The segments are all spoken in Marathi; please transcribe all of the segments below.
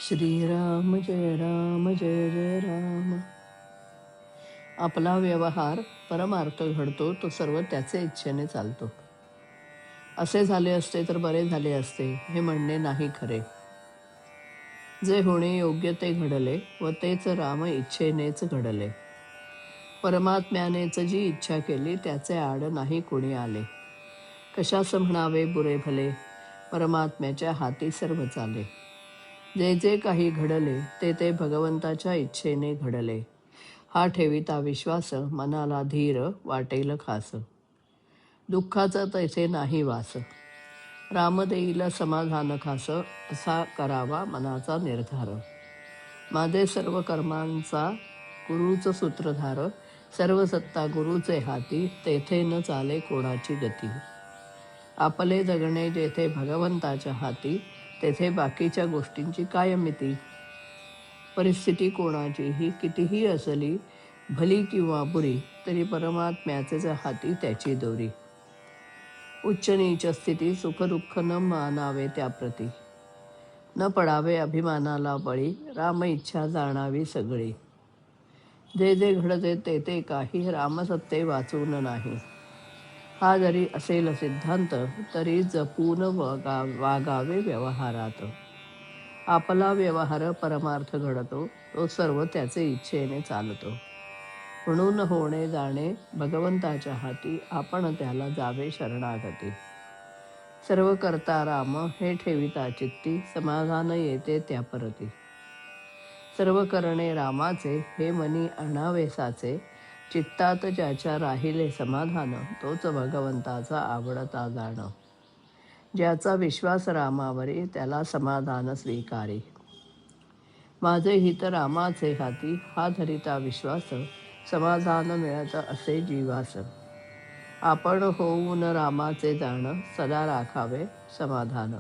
श्रीराम जय राम जय जय राम. आपला व्यवहार परमार्थ घडतो तो सर्व त्याचे इच्छेने चालतो. असे झाले असते तर बरे झाले असते हे म्हणणे नाही खरे. जे होणे योग्य ते घडले व तेच राम इच्छेनेच घडले. परमात्म्यानेच जी इच्छा केली त्याचे आड नाही कोणी आले. कशास म्हणावे बुरे भले, परमात्म्याच्या हाती सर्व चाले. जे जे काही घडले ते ते भगवंताच्या इच्छेने घडले. हा ठेविता विश्वास, मनाला धीर वाटेल खास. दुःखाचा तैसे नाही वास, राम देईल समाधान खास. असा करावा मनाचा निर्धार. माझे सर्व कर्मांचा गुरुच सूत्रधार. सर्व सत्ता गुरुचे हाती, तेथे न चाले कोणाची गती. आपले जगणे जेथे भगवंताच्या हाती, तेथे बाकीच्या गोष्टींची काय मिती. परिस्थिती कोणाचीही कितीही असली, भली किंवा बुरी, तरी परमात्म्याचेच हाती त्याची दोरी. उच्च नीच स्थिती सुखदुःख न मानावे त्याप्रती. न पडावे अभिमानाला बळी, राम इच्छा जाणावी सगळी. जे जे घडते ते ते काही, रामसत्ते वाचून नाही. हा जरी असेल सिद्धांत, तरी जपून वागावे व्यवहारात. आपला व्यवहार परमार्थ घडतो तो सर्व त्याचे इच्छेने चालतो. म्हणून होणे जाणे भगवंताच्या हाती, आपण त्याला जावे शरणागती. सर्व करता राम हे ठेविता चित्ती, समाधान येते त्या परती. सर्व करणे रामाचे हे मनी आणावे साचे. चित्तात ज्याच्या राहिले समाधान, तोच भगवंताचा आवडता जाण. ज्याचा विश्वास रामावरी, त्याला समाधान स्वीकारी. माझे हित रामाचे हाती, हा धरिता विश्वास. समाधान मिळत असे जीवास. आपण होऊन रामाचे जाण, सदा राखावे समाधान.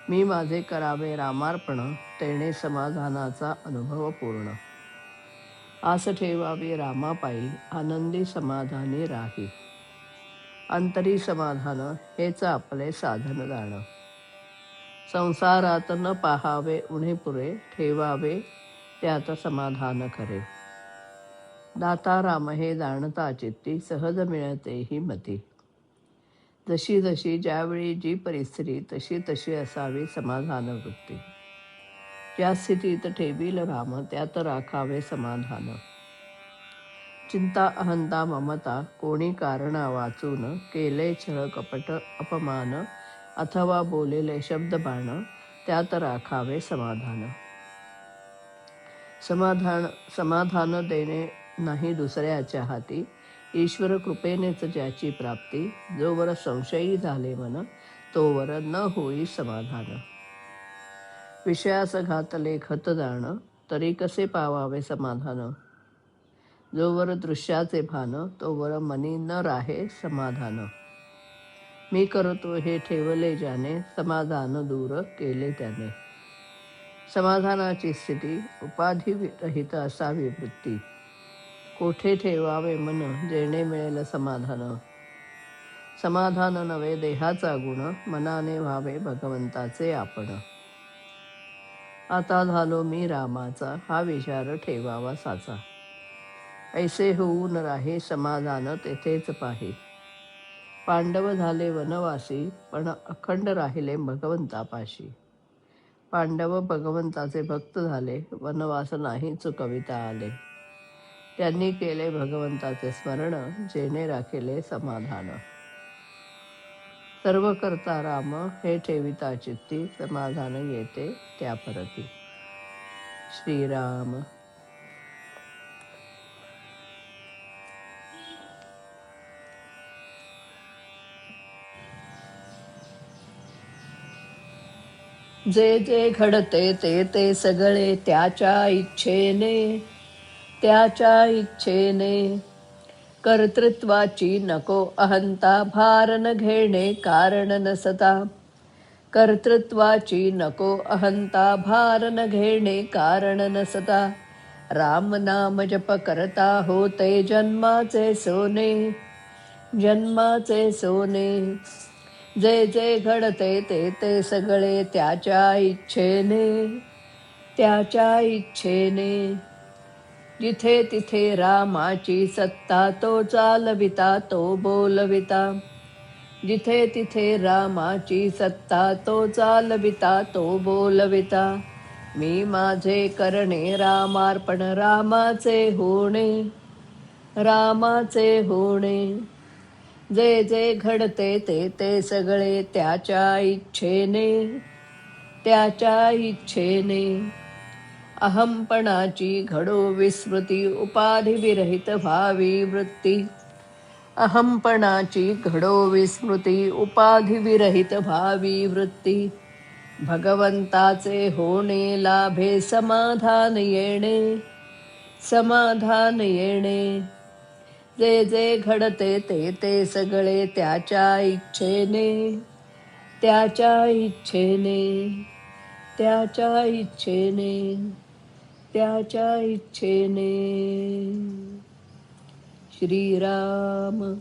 मी माझे करावे रामार्पण, तेणे समाधानाचा अनुभव पूर्ण. आस ठेवावी रामापायी, आनंदी समाधानी राही. अंतरी समाधान हेच आपले साधन जाण. संसारात न पाहावे उणे पुरे, ठेवावे त्यात समाधान खरे. दाता राम हे जाणता चित्ती, सहज मिळते ही मती. जशी जशी ज्यावेळी जी परिस्थिती, तशी तशी असावी समाधान वृत्ती. ज्या स्थितीत ठेवील राम, त्यात राखावे समाधान. चिंता अहंता ममता कोणी कारणा वाचून, केले छळ कपट अपमान, अथवा बोलेले शब्द बाण, त्यात राखावे समाधान. समाधान देणे नाही दुसऱ्याच्या हाती, ईश्वर कृपेनेच ज्याची प्राप्ती. जोवर संशयी झाले मन, तोवर न होई समाधान. विषयास घातले खत जाण, तरी कसे पावावे समाधान. जोवर दृश्याचे भान, तोवर मनी न राहे समाधान. मी करतो हे ठेवले ज्याने, समाधान दूर केले त्याने. समाधानाची स्थिती उपाधी रहित असावी वृत्ती. कोठे ठेवावे मन, जेणे मिळेल समाधान. समाधान नव्हे देहाचा गुण, मनाने व्हावे भगवंताचे आपण. आता झालो मी रामाचा, हा विचार ठेवावा साचा. ऐसे होऊन राहे समाधान तेथेच पाही. पांडव झाले वनवासी, पण अखंड राहिले भगवंतापाशी. पांडव भगवंताचे भक्त झाले, वनवास नाही चुकविता आले. त्यांनी केले भगवंताचे स्मरण, जेणे राखिले समाधान. सर्व करता राम हे ठेविता चित्ती, समाधान येते त्या परती. श्रीराम. जे जे घडते ते ते सगळे त्याच्या इच्छेने, त्याच्या इच्छेने. कर्तृत्वाची नको अहंता, भार न घेणे कारण नसता. कर्तृत्वाची नको अहंता, भार न घेणे कारण नसता. राम नाम जप करता होते जन्माचे सोने, जन्माचे सोने. जे जे घडते ते ते सगळे त्याच्या इच्छेने, त्याच्या इच्छेने. जिथे तिथे रामाची सत्ता, तो चालविता तो बोलविता. जिथे तिथे रामाची सत्ता, तो चालविता तो बोलविता. मी माझे करणे रामार्पण, रामाचे होणे, रामाचे होणे. जे जे घडते ते ते सगळे त्याच्या इच्छेने, त्याच्या इच्छेने. अहंपणाची घडो विस्मृती, उपाधिविरहित व्हावी वृत्ती. अहंपणाची घडो विस्मृती, उपाधिविरहित व्हावी वृत्ती. भगवंताचे होणे लाभे, समाधान येणे, समाधान येणे. जे जे घडते ते ते सगळे त्याच्या इच्छेने, त्याच्या इच्छेने, त्याच्या इच्छेने, त्याच्या इच्छेने. श्रीराम